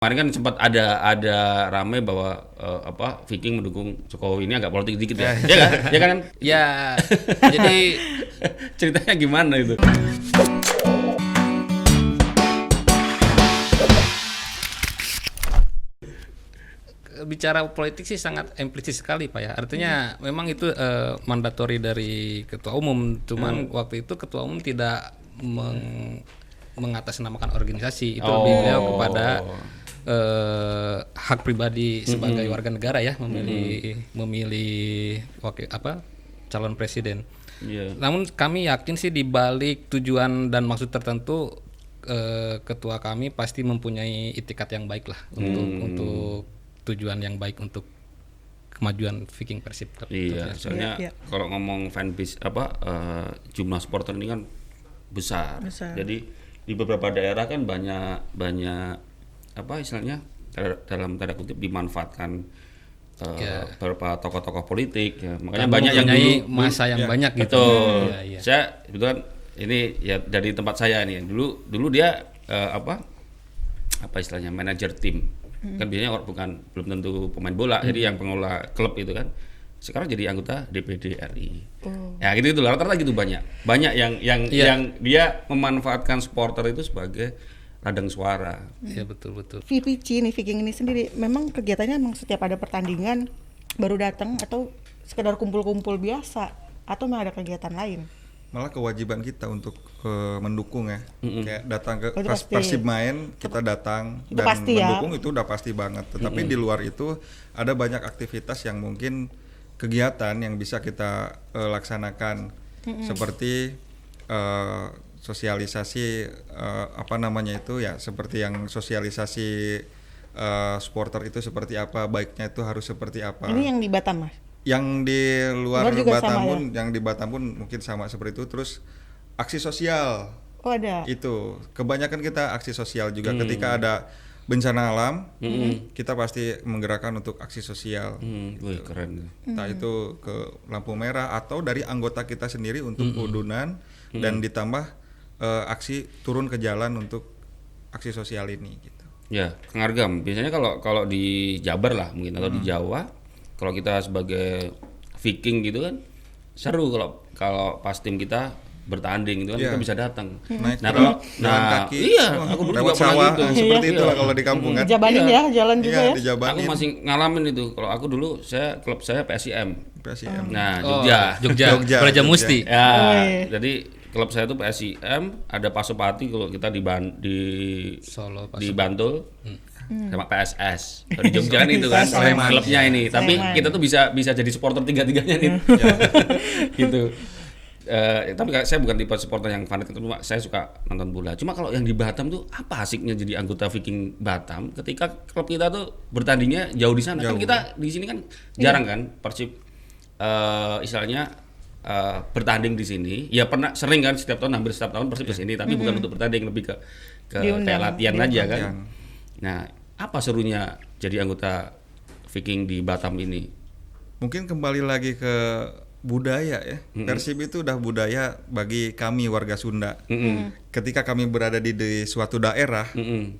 Kemarin kan sempat ada rame bahwa Viking mendukung Jokowi, ini agak politik dikit ya. Ya kan? Ya kan? Ya, jadi Ceritanya gimana itu? bicara politik sih sangat implisit sekali Pak ya. Artinya memang itu mandatori dari ketua umum. Cuman waktu itu ketua umum tidak mengatasnamakan organisasi. Itu lebih beliau kepada hak pribadi sebagai warga negara ya, memilih calon presiden. Yeah. Namun kami yakin sih di balik tujuan dan maksud tertentu ketua kami pasti mempunyai itikat yang baik lah untuk tujuan yang baik untuk kemajuan Viking Persib. Iya, soalnya kalau ngomong fanbase jumlah supporter ini kan besar. Jadi di beberapa daerah kan banyak istilahnya dalam tanda kutip dimanfaatkan beberapa tokoh-tokoh politik ya. Makanya banyak yang dulu masa yang banyak gitu. Betul. Ya. Saya kebetulan ini ya dari tempat saya nih. Dulu dia istilahnya manajer tim. Kan biasanya belum tentu pemain bola, jadi yang pengelola klub itu kan sekarang jadi anggota DPD RI. Ya gitu lah, rata-rata gitu banyak yang dia memanfaatkan supporter itu sebagai ladang suara. Iya betul. VPC nih, Viking ini sendiri memang kegiatannya memang setiap ada pertandingan baru datang atau sekedar kumpul-kumpul biasa atau memang ada kegiatan lain? Malah kewajiban kita untuk mendukung ya. Kayak datang ke pas Persib main kita datang itu dan pasti mendukung itu udah pasti banget. Tetapi di luar itu ada banyak aktivitas yang mungkin kegiatan yang bisa kita laksanakan seperti sosialisasi seperti yang sosialisasi supporter itu seperti apa, baiknya itu harus seperti apa. Ini yang di Batam Mas? Yang di luar Batam pun, ya? yang di Batam pun mungkin sama seperti itu. Terus aksi sosial. Oh ada. Itu kebanyakan kita aksi sosial juga ketika ada bencana alam, kita pasti menggerakkan untuk aksi sosial. Wih, keren. Entah itu ke lampu merah atau dari anggota kita sendiri untuk udunan dan ditambah aksi turun ke jalan untuk aksi sosial ini gitu. Ya, Kang Argam, biasanya kalau di Jabar lah mungkin atau di Jawa, kalau kita sebagai Viking gitu kan seru kalau pas tim kita bertanding itu kan kita bisa datang. Naik jalan kaki, aku dulu lewat juga pernah sawah gitu. Seperti itu lah kalau di kampung kan. Dijabanin ya, jalan juga ya. Dijabanin. Aku masih ngalamin itu. Kalau aku dulu klub saya PSIM. Nah, Jogja. Praja Musti. Ya, jadi klub saya itu PSIM, ada Pasopati kalau kita di Solo, di Bantul. Sama PSS dari Jogja itu kan klubnya ini. Tapi kita tuh bisa jadi supporter tiga-tiganya nih. Gitu. Tapi saya bukan tipe supporter yang fanatik, cuma saya suka nonton bola. Cuma kalau yang di Batam tuh apa asiknya jadi anggota Viking Batam ketika klub kita tuh bertandingnya jauh di sana. Kan kita di sini kan jarang kan Persib istilahnya bertanding di sini. Ya pernah sering kan hampir setiap tahun Persib ke sini, tapi bukan untuk bertanding, lebih ke kayak latihan aja kan. Nah, apa serunya jadi anggota Viking di Batam ini? Mungkin kembali lagi ke budaya ya. Persib itu udah budaya bagi kami warga Sunda. Ketika kami berada di suatu daerah,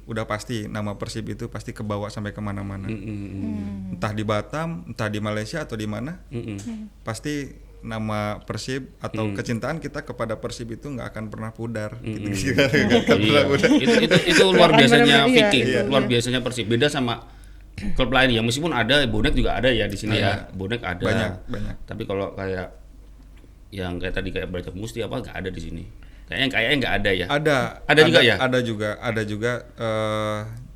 udah pasti nama Persib itu pasti kebawa sampai kemana-mana. Entah di Batam, entah di Malaysia atau di mana, pasti nama Persib atau kecintaan kita kepada Persib itu nggak akan pernah pudar. Itu luar biasanya Viking, luar biasanya Persib. Beda sama klub lain ya, meskipun ada bonek juga ada ya di sini ya, bonek ada. Banyak. Tapi kalau kayak yang kayak tadi kayak Braja Musti nggak ada di sini. Kayaknya nggak ada ya. Ada juga ya. Ada juga.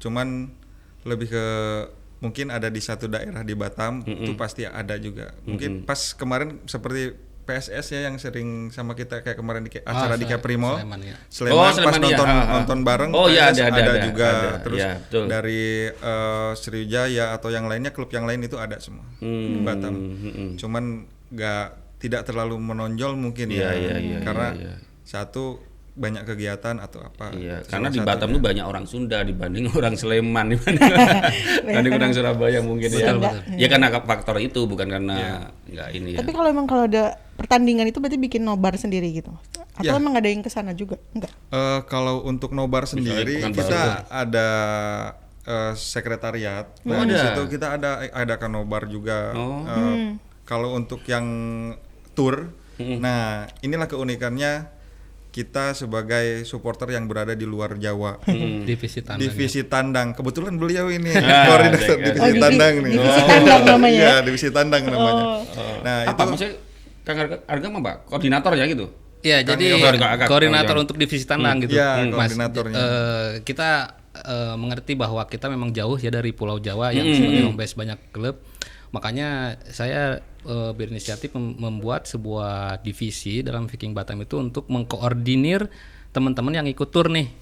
Cuman lebih ke mungkin ada di satu daerah di Batam itu pasti ada juga. Mungkin pas kemarin seperti PSS ya yang sering sama kita kayak kemarin di acara di Caprimol Sleman pas nonton bareng. Ada juga. Terus dari Sriwijaya atau yang lainnya, klub yang lain itu ada semua di Batam. Cuman tidak terlalu menonjol mungkin karena satu banyak kegiatan atau apa. Iya, karena di Batam tuh banyak orang Sunda dibanding orang Sleman, dibanding orang Surabaya mungkin. Betul. Ya karena faktor itu, bukan karena nggak ini ya. Tapi kalau ada pertandingan itu berarti bikin nobar sendiri gitu? Atau emang ada yang kesana juga? Enggak? Kalau untuk nobar sendiri kita ada sekretariat. Oh, Nah, di ada. situ kita ada kanobar juga. Oh. Kalau untuk yang tour, nah inilah keunikannya kita sebagai supporter yang berada di luar Jawa. Divisi tandang. Divisi tandang. Kebetulan beliau ini Ah, koordinator oke. divisi tandang nih. divisi tandang namanya Iya, ya? divisi tandang namanya. Nah, Apa itu maksudnya Kang Arga mah Mbak? Koordinator ya gitu? Iya, jadi agak- koordinator agak- untuk divisi tandang gitu. Iya, Mas, koordinatornya. kita mengerti bahwa kita memang jauh ya dari Pulau Jawa yang sebagai home base banyak klub. Makanya saya berinisiatif membuat sebuah divisi dalam Viking Batam itu untuk mengkoordinir teman-teman yang ikut tur nih.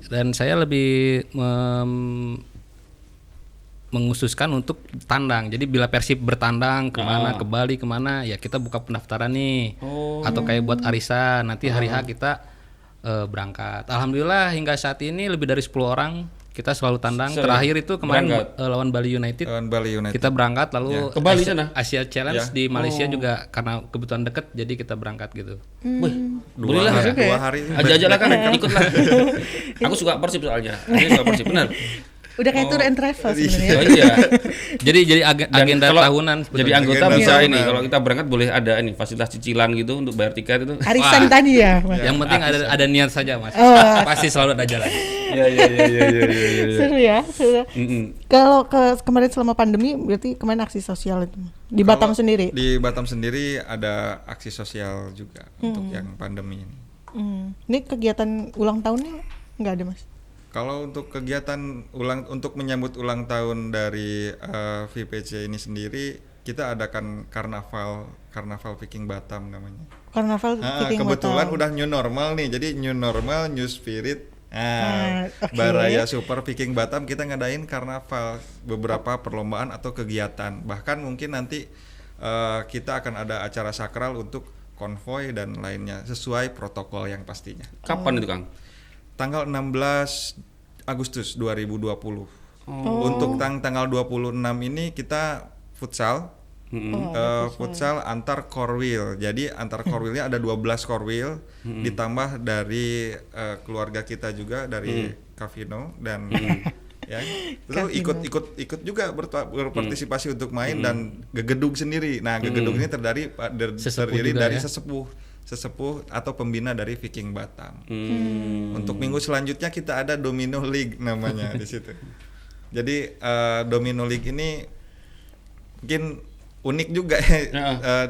Dan saya lebih mengususkan untuk tandang. Jadi bila Persib bertandang kemana, ke Bali kemana, ya kita buka pendaftaran nih. Atau kayak buat arisan, nanti hari H kita berangkat. Alhamdulillah hingga saat ini lebih dari 10 orang kita selalu tandang. Terakhir itu kemarin lawan Bali United. lawan Bali United. Kita berangkat lalu Ke Bali sana? Asia Challenge di Malaysia juga karena kebetulan deket jadi kita berangkat gitu. Wih, dua, boleh lah. dua hari. Aja lah kan, ikut lah. Aku suka Persib soalnya. Aku suka Persib, benar. udah kayak tour and travel sebenarnya. Oh iya. Jadi agenda kalau tahunan jadi sebetulnya. anggota Agenda bisa tahunan. ini. Kalau kita berangkat boleh ada ini fasilitas cicilan gitu untuk bayar tiket itu. Arisan tadi ya Mas? Yang penting ada niat saja, Mas. Pasti selalu ada jalan. Iya iya. Seru ya, seru. Kalau kemarin selama pandemi berarti kemarin aksi sosial itu di Batam sendiri. Di Batam sendiri ada aksi sosial juga untuk yang pandemi ini. Ini kegiatan ulang tahunnya nggak ada Mas? Kalau untuk kegiatan untuk menyambut ulang tahun dari VPC ini sendiri, kita adakan karnaval Viking Batam namanya. Karnaval Viking Kebetulan Batam. udah new normal nih, jadi new normal, new spirit. Oke. Baraya Super Viking Batam kita ngadain karnaval, beberapa perlombaan atau kegiatan. Bahkan mungkin nanti kita akan ada acara sakral untuk konvoy dan lainnya sesuai protokol yang pastinya. Kapan itu, Kang? Tanggal 16 Agustus 2020. Untuk tanggal 26 ini kita futsal. Futsal antar korwil. Jadi antar korwilnya ada 12 korwil ditambah dari keluarga kita juga dari Kavino dan ya. Lalu ikut juga berpartisipasi untuk main dan gegedug sendiri. Nah, gegedug ini terdiri dari ya? sesepuh atau pembina dari Viking Batam. Untuk minggu selanjutnya kita ada Domino League namanya di situ. Jadi Domino League ini mungkin unik juga.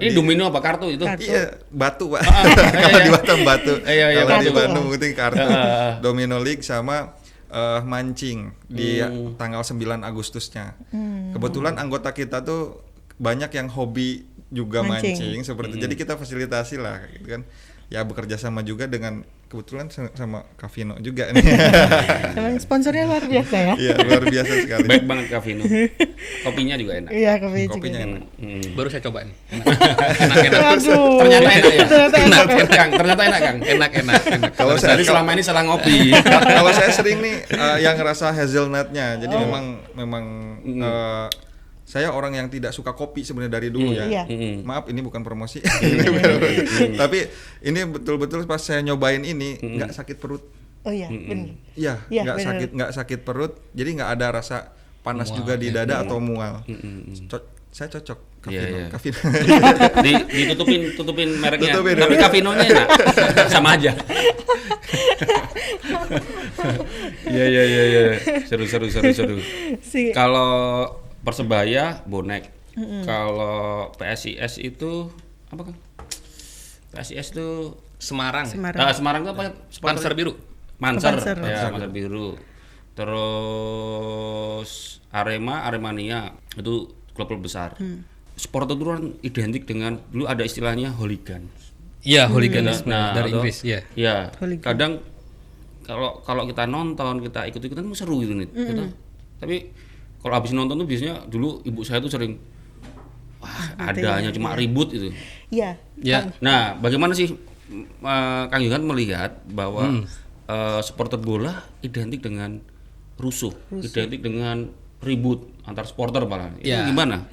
Ini domino apa kartu itu? Iya, batu Pak. Iya. Kalau di Batam batu. Iya, Kalau di batu. Bandung mungkin kartu. Domino League sama mancing di tanggal 9 Agustusnya. Kebetulan anggota kita tuh banyak yang hobi juga mancing seperti jadi kita fasilitasi lah gitu kan. Ya bekerja sama juga dengan kebetulan sama Kavino juga nih. Emang sponsornya luar biasa ya? Iya, luar biasa sekali. Baik banget Kavino. Kopinya juga enak. Iya, kopinya juga. Kopinya enak. Baru saya coba nih. Enak-enak. Waduh. Ternyata enak ya. Ternyata enak. Kang. Ternyata enak, Kang. Enak. Kalau saya Jadi selama ini salah ngopi. kalau saya sering nih yang ngerasa hazelnutnya. Jadi memang saya orang yang tidak suka kopi sebenarnya dari dulu ya. Iya. Maaf ini bukan promosi. Tapi ini betul-betul pas saya nyobain ini nggak sakit perut. Oh iya, benar. Iya, Iya, nggak sakit perut. Jadi nggak ada rasa panas juga di dada atau mual. Saya cocok Iya. Kavino. Ditutupin mereknya. Tutupin. Tapi Kavinonya enak. Sama aja. Iya. Seru. Si Kalau Persebaya bonek. Kalau PSIS itu apa, Kang? PSIS itu Semarang. Semarang itu apa? Panser biru. Manser. Panser. Ya, Manser biru. Terus Aremania itu klub-klub besar. Supporter itu kan identik dengan dulu ada istilahnya hooligan. Iya, hooliganisme dari atau- Inggris, ya. Iya. Hooligan. Kadang kalau kita nonton, kita ikut-ikutan kan seru gitu nih. Tapi kalau habis nonton tuh biasanya dulu ibu saya tuh sering adanya cuma ribut itu. Iya. Ya. Nah, bagaimana sih Kang Yohan melihat bahwa supporter bola identik dengan rusuh, identik dengan ribut antar supporter malah. Itu Ya. gimana?